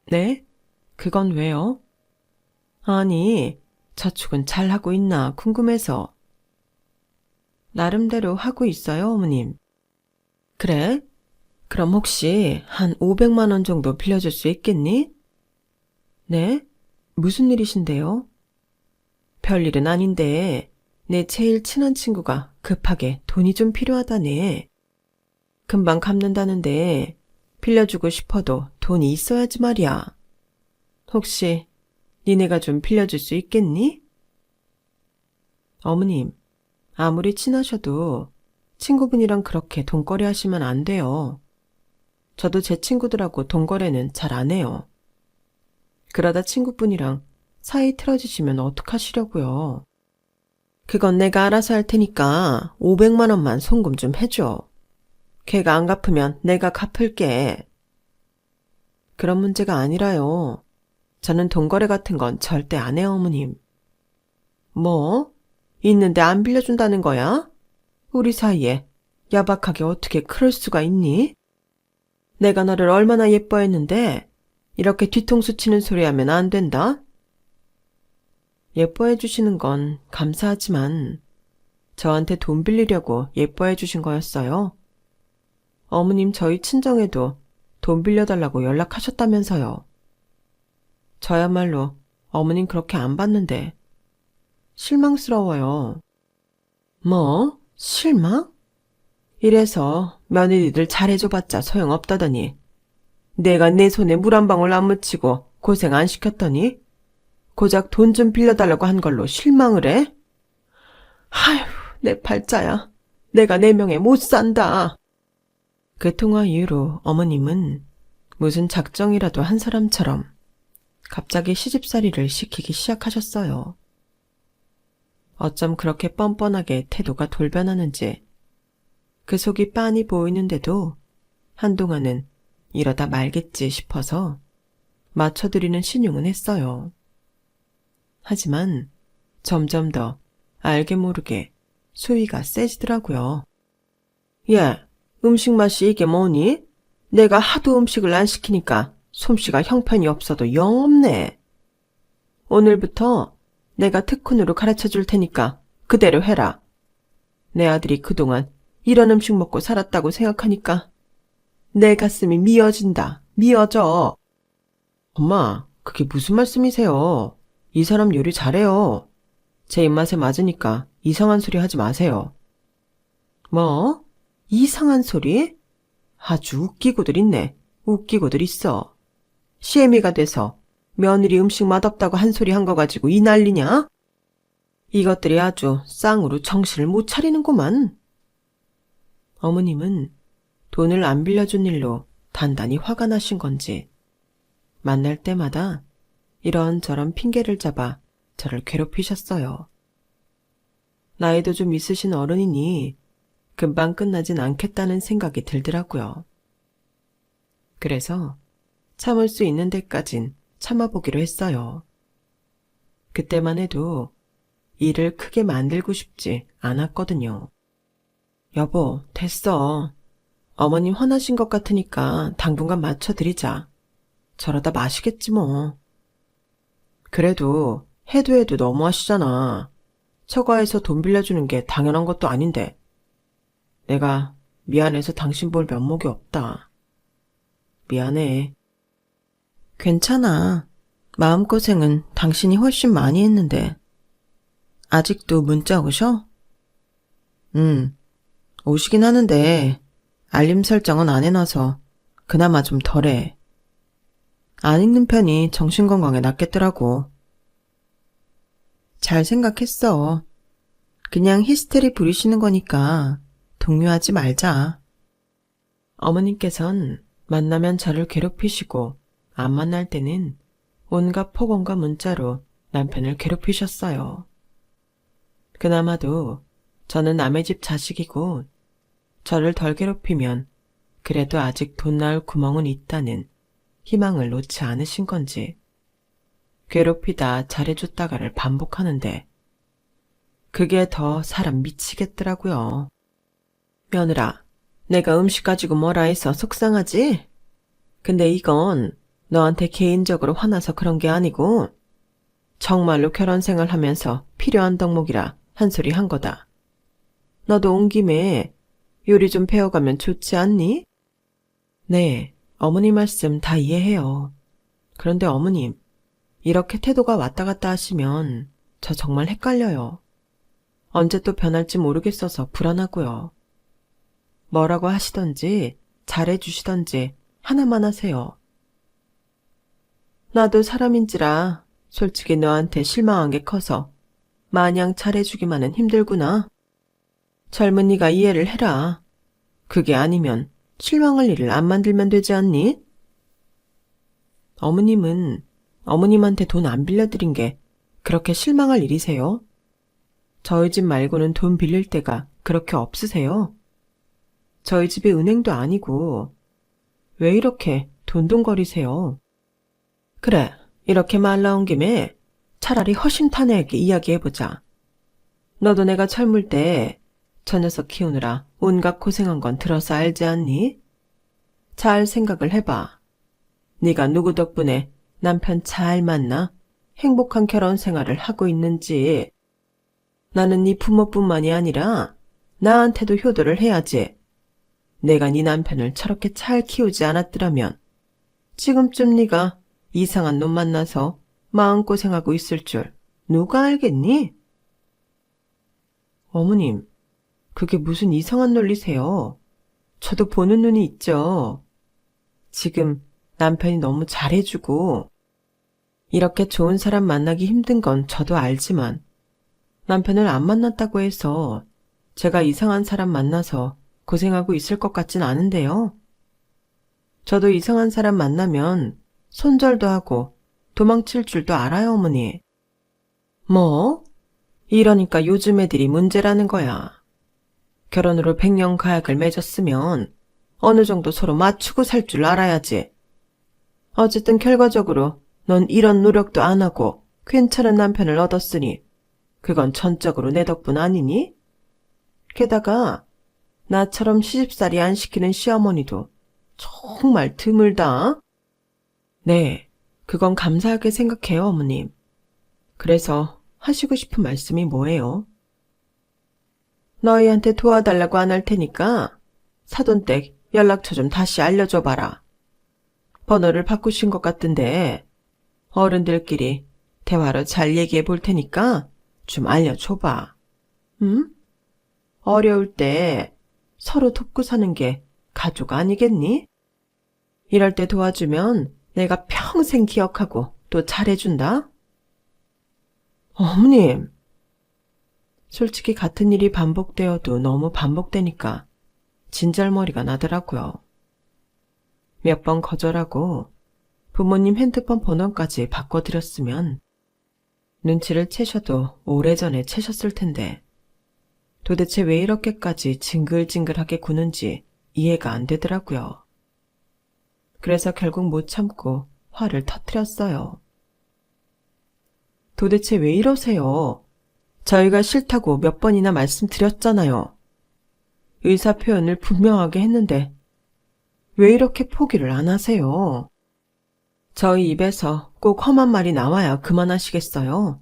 네? 그건 왜요? 아니, 저축은 잘 하고 있나 궁금해서. 나름대로 하고 있어요, 어머님. 그래? 그럼 혹시 한 500만 원 정도 빌려줄 수 있겠니? 네? 무슨 일이신데요? 별일은 아닌데 내 제일 친한 친구가 급하게 돈이 좀 필요하다네. 금방 갚는다는데 빌려주고 싶어도 돈이 있어야지 말이야. 혹시 니네가 좀 빌려줄 수 있겠니? 어머님, 아무리 친하셔도 친구분이랑 그렇게 돈거래 하시면 안 돼요. 저도 제 친구들하고 돈거래는 잘 안 해요. 그러다 친구분이랑 사이 틀어지시면 어떡하시려고요. 그건 내가 알아서 할 테니까 500만 원만 송금 좀 해줘. 걔가 안 갚으면 내가 갚을게. 그런 문제가 아니라요. 저는 돈거래 같은 건 절대 안 해요, 어머님. 뭐? 있는데 안 빌려준다는 거야? 우리 사이에 야박하게 어떻게 그럴 수가 있니? 내가 너를 얼마나 예뻐했는데 이렇게 뒤통수 치는 소리 하면 안 된다? 예뻐해 주시는 건 감사하지만 저한테 돈 빌리려고 예뻐해 주신 거였어요. 어머님 저희 친정에도 돈 빌려달라고 연락하셨다면서요. 저야말로 어머님 그렇게 안 받는데 실망스러워요. 뭐? 실망? 이래서 며느리들 잘해줘봤자 소용없다더니 내가 내 손에 물 한 방울 안 묻히고 고생 안 시켰더니 고작 돈 좀 빌려달라고 한 걸로 실망을 해? 아휴, 내 팔자야. 내가 내 명에 못 산다. 그 통화 이후로 어머님은 무슨 작정이라도 한 사람처럼 갑자기 시집살이를 시키기 시작하셨어요. 어쩜 그렇게 뻔뻔하게 태도가 돌변하는지 그 속이 빤히 보이는데도 한동안은 이러다 말겠지 싶어서 맞춰드리는 신용은 했어요. 하지만 점점 더 알게 모르게 수위가 세지더라고요. 야, 음식 맛이 이게 뭐니? 내가 하도 음식을 안 시키니까 솜씨가 형편이 없어도 영 없네. 오늘부터 내가 특훈으로 가르쳐 줄 테니까 그대로 해라. 내 아들이 그동안 이런 음식 먹고 살았다고 생각하니까 내 가슴이 미어진다. 미어져. 엄마, 그게 무슨 말씀이세요? 이 사람 요리 잘해요. 제 입맛에 맞으니까 이상한 소리 하지 마세요. 뭐? 이상한 소리? 아주 웃기고들 있네. 웃기고들 있어. 시애미가 돼서 며느리 음식 맛없다고 한 소리 한 거 가지고 이 난리냐? 이것들이 아주 쌍으로 정신을 못 차리는구만. 어머님은 돈을 안 빌려준 일로 단단히 화가 나신 건지 만날 때마다 이런저런 핑계를 잡아 저를 괴롭히셨어요. 나이도 좀 있으신 어른이니 금방 끝나진 않겠다는 생각이 들더라고요. 그래서 참을 수 있는 데까진 참아보기로 했어요. 그때만 해도 일을 크게 만들고 싶지 않았거든요. 여보, 됐어. 어머님 화나신 것 같으니까 당분간 맞춰드리자. 저러다 마시겠지 뭐. 그래도 해도 너무하시잖아. 처가에서 돈 빌려주는 게 당연한 것도 아닌데. 내가 미안해서 당신 볼 면목이 없다. 미안해. 괜찮아. 마음고생은 당신이 훨씬 많이 했는데. 아직도 문자 오셔? 오시긴 하는데 알림 설정은 안 해놔서 그나마 좀 덜해. 안 읽는 편이 정신건강에 낫겠더라고. 잘 생각했어. 그냥 히스테리 부리시는 거니까 동요하지 말자. 어머님께선 만나면 저를 괴롭히시고 안 만날 때는 온갖 폭언과 문자로 남편을 괴롭히셨어요. 그나마도 저는 남의 집 자식이고 저를 덜 괴롭히면 그래도 아직 돈 나올 구멍은 있다는 희망을 놓지 않으신 건지 괴롭히다 잘해줬다가를 반복하는데 그게 더 사람 미치겠더라고요. 며느라, 내가 음식 가지고 뭐라 해서 속상하지? 근데 이건 너한테 개인적으로 화나서 그런 게 아니고 정말로 결혼 생활하면서 필요한 덕목이라 한 소리 한 거다. 너도 온 김에 요리 좀 배워가면 좋지 않니? 네, 어머니 말씀 다 이해해요. 그런데 어머님, 이렇게 태도가 왔다 갔다 하시면 저 정말 헷갈려요. 언제 또 변할지 모르겠어서 불안하고요. 뭐라고 하시던지 잘해주시던지 하나만 하세요. 나도 사람인지라 솔직히 너한테 실망한 게 커서 마냥 잘해주기만은 힘들구나. 젊은이가 이해를 해라. 그게 아니면 실망할 일을 안 만들면 되지 않니? 어머님은 어머님한테 돈 안 빌려드린 게 그렇게 실망할 일이세요? 저희 집 말고는 돈 빌릴 데가 그렇게 없으세요? 저희 집이 은행도 아니고 왜 이렇게 돈돈거리세요? 그래, 이렇게 말 나온 김에 차라리 허심탄회하게 이야기해보자. 너도 내가 젊을 때 저 녀석 키우느라 온갖 고생한 건 들어서 알지 않니? 잘 생각을 해봐. 네가 누구 덕분에 남편 잘 만나 행복한 결혼 생활을 하고 있는지. 나는 네 부모뿐만이 아니라 나한테도 효도를 해야지. 내가 네 남편을 저렇게 잘 키우지 않았더라면 지금쯤 네가 이상한 놈 만나서 마음고생하고 있을 줄 누가 알겠니? 어머님, 그게 무슨 이상한 논리세요? 저도 보는 눈이 있죠. 지금 남편이 너무 잘해주고 이렇게 좋은 사람 만나기 힘든 건 저도 알지만 남편을 안 만났다고 해서 제가 이상한 사람 만나서 고생하고 있을 것 같진 않은데요. 저도 이상한 사람 만나면 손절도 하고 도망칠 줄도 알아요, 어머니. 뭐? 이러니까 요즘 애들이 문제라는 거야. 결혼으로 100년 가약을 맺었으면 어느 정도 서로 맞추고 살 줄 알아야지. 어쨌든 결과적으로 넌 이런 노력도 안 하고 괜찮은 남편을 얻었으니 그건 전적으로 내 덕분 아니니? 게다가 나처럼 시집살이 안 시키는 시어머니도 정말 드물다. 네, 그건 감사하게 생각해요, 어머님. 그래서 하시고 싶은 말씀이 뭐예요? 너희한테 도와달라고 안 할 테니까 사돈댁 연락처 좀 다시 알려줘봐라. 번호를 바꾸신 것 같던데 어른들끼리 대화로 잘 얘기해 볼 테니까 좀 알려줘봐. 응? 어려울 때 서로 돕고 사는 게 가족 아니겠니? 이럴 때 도와주면 내가 평생 기억하고 또 잘해준다. 어머님, 솔직히 같은 일이 반복되어도 너무 반복되니까 진절머리가 나더라고요. 몇 번 거절하고 부모님 핸드폰 번호까지 바꿔드렸으면 눈치를 채셔도 오래전에 채셨을 텐데 도대체 왜 이렇게까지 징글징글하게 구는지 이해가 안 되더라고요. 그래서 결국 못 참고 화를 터뜨렸어요. 도대체 왜 이러세요? 저희가 싫다고 몇 번이나 말씀드렸잖아요. 의사 표현을 분명하게 했는데 왜 이렇게 포기를 안 하세요? 저희 입에서 꼭 험한 말이 나와야 그만하시겠어요?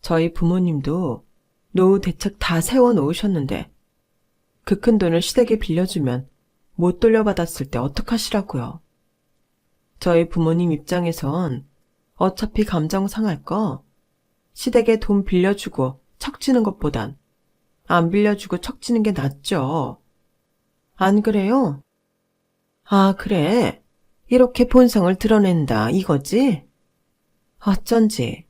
저희 부모님도 노후 대책 다 세워놓으셨는데 그 큰 돈을 시댁에 빌려주면 못 돌려받았을 때 어떡하시라고요? 저희 부모님 입장에선 어차피 감정 상할 거 시댁에 돈 빌려주고 척지는 것보단 안 빌려주고 척지는 게 낫죠. 안 그래요? 아, 그래. 이렇게 본성을 드러낸다 이거지? 어쩐지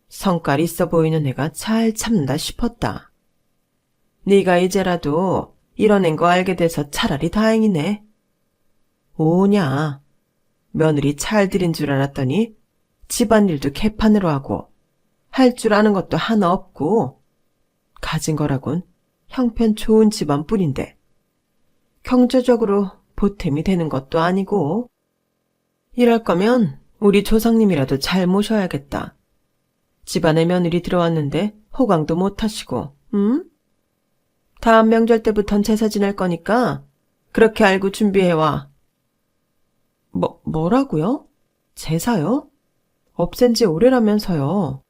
성깔 있어 보이는 애가 잘 참는다 싶었다. 네가 이제라도 이뤄낸 거 알게 돼서 차라리 다행이네. 오냐. 며느리 잘 들인 줄 알았더니 집안일도 개판으로 하고 할 줄 아는 것도 하나 없고 가진 거라곤 형편 좋은 집안뿐인데 경제적으로 보탬이 되는 것도 아니고 이럴 거면 우리 조상님이라도 잘 모셔야겠다. 집안에 며느리 들어왔는데 호강도 못 하시고, 응? 다음 명절 때부턴 제사 지낼 거니까 그렇게 알고 준비해와. 뭐라고요? 제사요? 없앤 지 오래라면서요.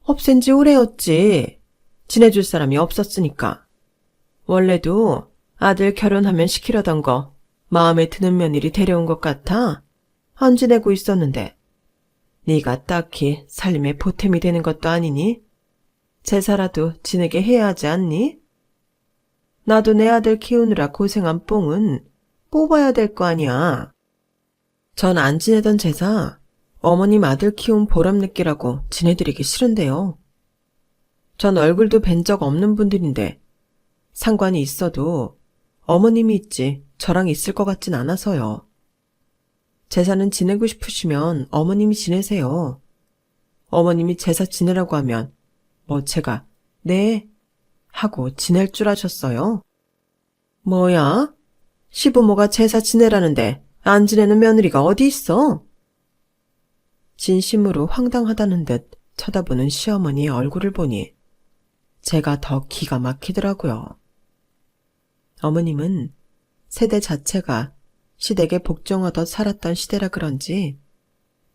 없앤 지 오래였지. 지내줄 사람이 없었으니까. 원래도 아들 결혼하면 시키려던 거 마음에 드는 며느리 데려온 것 같아 안 지내고 있었는데 네가 딱히 삶에 보탬이 되는 것도 아니니 제사라도 지내게 해야 하지 않니? 나도 내 아들 키우느라 고생한 뽕은 뽑아야 될 거 아니야. 전 안 지내던 제사 어머님 아들 키운 보람 느끼라고 지내드리기 싫은데요. 전 얼굴도 뵌 적 없는 분들인데 상관이 있어도 어머님이 있지 저랑 있을 것 같진 않아서요. 제사는 지내고 싶으시면 어머님이 지내세요. 어머님이 제사 지내라고 하면 제가 네 하고 지낼 줄 아셨어요? 뭐야? 시부모가 제사 지내라는데 안 지내는 며느리가 어디 있어? 진심으로 황당하다는 듯 쳐다보는 시어머니의 얼굴을 보니 제가 더 기가 막히더라고요. 어머님은 세대 자체가 시댁에 복종하듯 살았던 시대라 그런지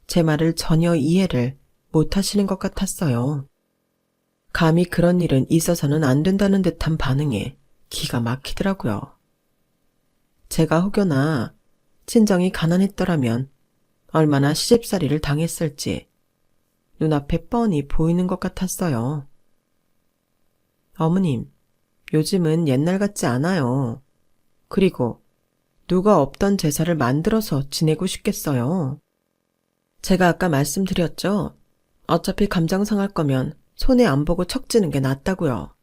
제 말을 전혀 이해를 못하시는 것 같았어요. 감히 그런 일은 있어서는 안 된다는 듯한 반응에 기가 막히더라고요. 제가 혹여나 친정이 가난했더라면 얼마나 시집살이를 당했을지 눈앞에 뻔히 보이는 것 같았어요. 어머님, 요즘은 옛날 같지 않아요. 그리고 누가 없던 제사를 만들어서 지내고 싶겠어요. 제가 아까 말씀드렸죠. 어차피 감정 상할 거면 손해 안 보고 척지는 게 낫다고요.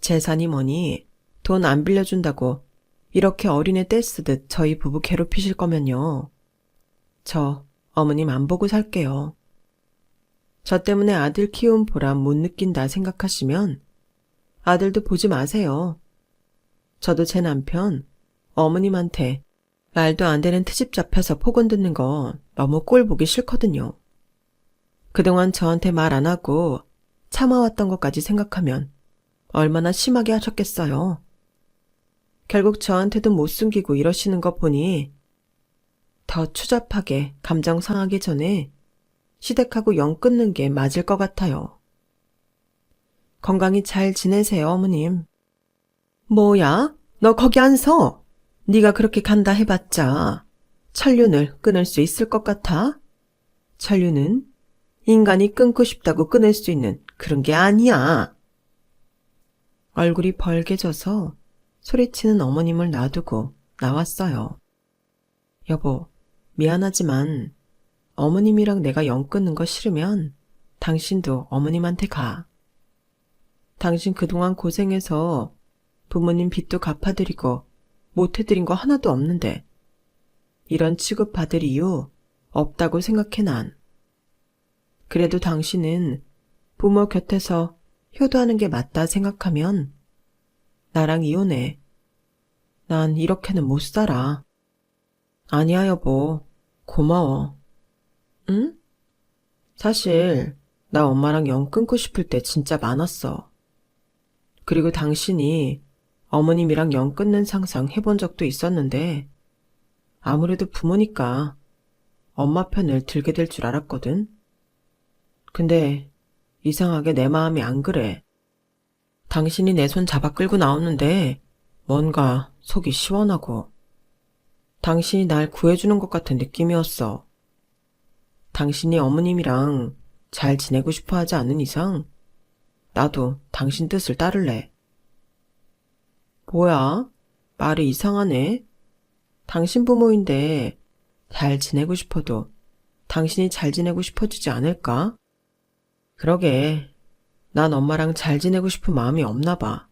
재산이 뭐니 돈 안 빌려준다고 이렇게 어린애 떼쓰듯 저희 부부 괴롭히실 거면요. 저 어머님 안 보고 살게요. 저 때문에 아들 키운 보람 못 느낀다 생각하시면 아들도 보지 마세요. 저도 제 남편 어머님한테 말도 안 되는 트집 잡혀서 폭언 듣는 거 너무 꼴 보기 싫거든요. 그동안 저한테 말 안 하고 참아왔던 것까지 생각하면 얼마나 심하게 하셨겠어요. 결국 저한테도 못 숨기고 이러시는 거 보니 더 추잡하게 감정 상하기 전에 시댁하고 연 끊는 게 맞을 것 같아요. 건강히 잘 지내세요, 어머님. 뭐야? 너 거기 안 서? 네가 그렇게 간다 해봤자 천륜을 끊을 수 있을 것 같아? 천륜은 인간이 끊고 싶다고 끊을 수 있는 그런 게 아니야. 얼굴이 벌개져서 소리치는 어머님을 놔두고 나왔어요. 여보, 미안하지만 어머님이랑 내가 연 끊는 거 싫으면 당신도 어머님한테 가. 당신 그동안 고생해서 부모님 빚도 갚아드리고 못해드린 거 하나도 없는데 이런 취급받을 이유 없다고 생각해 난. 그래도 당신은 부모 곁에서 효도하는 게 맞다 생각하면 나랑 이혼해. 난 이렇게는 못 살아. 아니야, 여보. 고마워. 응? 사실 나 엄마랑 연 끊고 싶을 때 진짜 많았어. 그리고 당신이 어머님이랑 연 끊는 상상 해본 적도 있었는데 아무래도 부모니까 엄마 편을 들게 될 줄 알았거든. 근데 이상하게 내 마음이 안 그래. 당신이 내 손 잡아 끌고 나오는데 뭔가 속이 시원하고 당신이 날 구해주는 것 같은 느낌이었어. 당신이 어머님이랑 잘 지내고 싶어 하지 않는 이상 나도 당신 뜻을 따를래. 뭐야? 말이 이상하네. 당신 부모인데 잘 지내고 싶어도 당신이 잘 지내고 싶어지지 않을까? 그러게. 난 엄마랑 잘 지내고 싶은 마음이 없나 봐.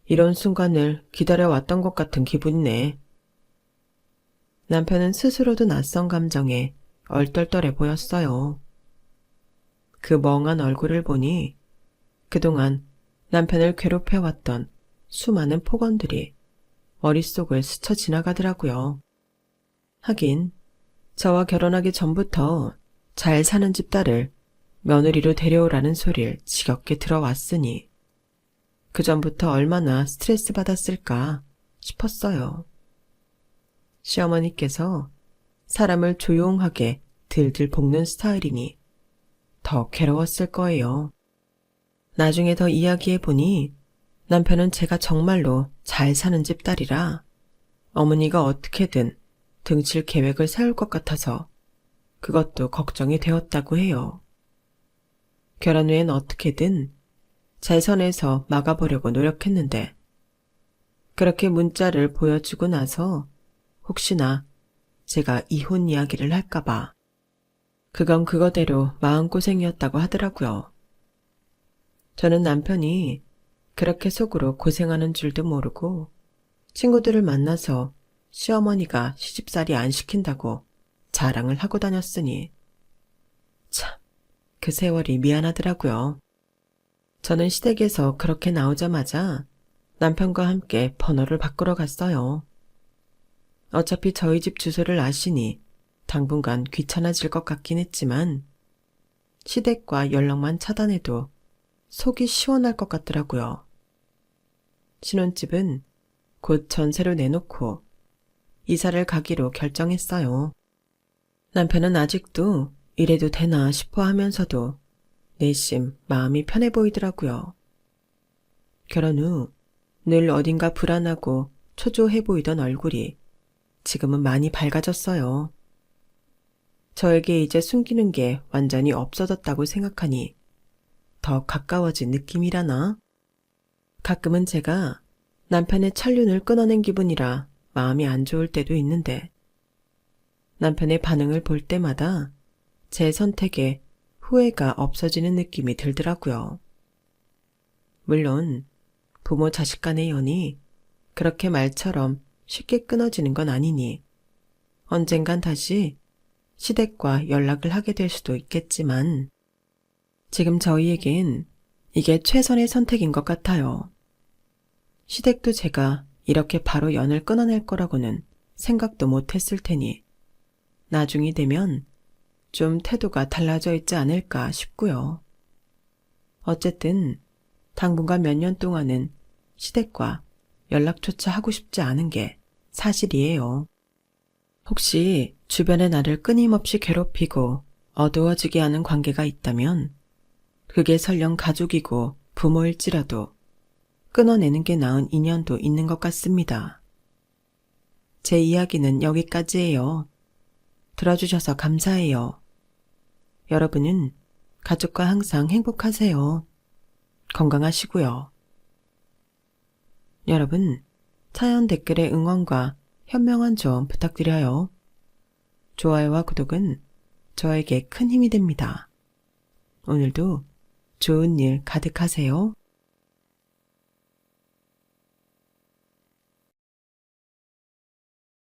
이런 순간을 기다려왔던 것 같은 기분이네. 남편은 스스로도 낯선 감정에 얼떨떨해 보였어요. 그 멍한 얼굴을 보니 그동안 남편을 괴롭혀왔던 수많은 폭언들이 머릿속을 스쳐 지나가더라고요. 하긴 저와 결혼하기 전부터 잘 사는 집 딸을 며느리로 데려오라는 소리를 지겹게 들어왔으니 그 전부터 얼마나 스트레스 받았을까 싶었어요. 시어머니께서 사람을 조용하게 들들 볶는 스타일이니 더 괴로웠을 거예요. 나중에 더 이야기해보니 남편은 제가 정말로 잘 사는 집 딸이라 어머니가 어떻게든 등칠 계획을 세울 것 같아서 그것도 걱정이 되었다고 해요. 결혼 후엔 어떻게든 제 선에서 막아보려고 노력했는데 그렇게 문자를 보여주고 나서 혹시나 제가 이혼 이야기를 할까봐 그건 그거대로 마음고생이었다고 하더라고요. 저는 남편이 그렇게 속으로 고생하는 줄도 모르고 친구들을 만나서 시어머니가 시집살이 안 시킨다고 자랑을 하고 다녔으니 참, 그 세월이 미안하더라고요. 저는 시댁에서 그렇게 나오자마자 남편과 함께 번호를 바꾸러 갔어요. 어차피 저희 집 주소를 아시니 당분간 귀찮아질 것 같긴 했지만 시댁과 연락만 차단해도 속이 시원할 것 같더라고요. 신혼집은 곧 전세로 내놓고 이사를 가기로 결정했어요. 남편은 아직도 이래도 되나 싶어 하면서도 내심 마음이 편해 보이더라고요. 결혼 후 늘 어딘가 불안하고 초조해 보이던 얼굴이 지금은 많이 밝아졌어요. 저에게 이제 숨기는 게 완전히 없어졌다고 생각하니 더 가까워진 느낌이라나? 가끔은 제가 남편의 천륜을 끊어낸 기분이라 마음이 안 좋을 때도 있는데 남편의 반응을 볼 때마다 제 선택에 후회가 없어지는 느낌이 들더라고요. 물론 부모 자식 간의 연이 그렇게 말처럼 쉽게 끊어지는 건 아니니 언젠간 다시 시댁과 연락을 하게 될 수도 있겠지만 지금 저희에겐 이게 최선의 선택인 것 같아요. 시댁도 제가 이렇게 바로 연을 끊어낼 거라고는 생각도 못했을 테니 나중이 되면 좀 태도가 달라져 있지 않을까 싶고요. 어쨌든 당분간 몇 년 동안은 시댁과 연락조차 하고 싶지 않은 게 사실이에요. 혹시 주변에 나를 끊임없이 괴롭히고 어두워지게 하는 관계가 있다면 그게 설령 가족이고 부모일지라도 끊어내는 게 나은 인연도 있는 것 같습니다. 제 이야기는 여기까지예요. 들어주셔서 감사해요. 여러분은 가족과 항상 행복하세요. 건강하시고요. 여러분, 사연 댓글에 응원과 현명한 조언 부탁드려요. 좋아요와 구독은 저에게 큰 힘이 됩니다. 오늘도 좋은 일 가득하세요.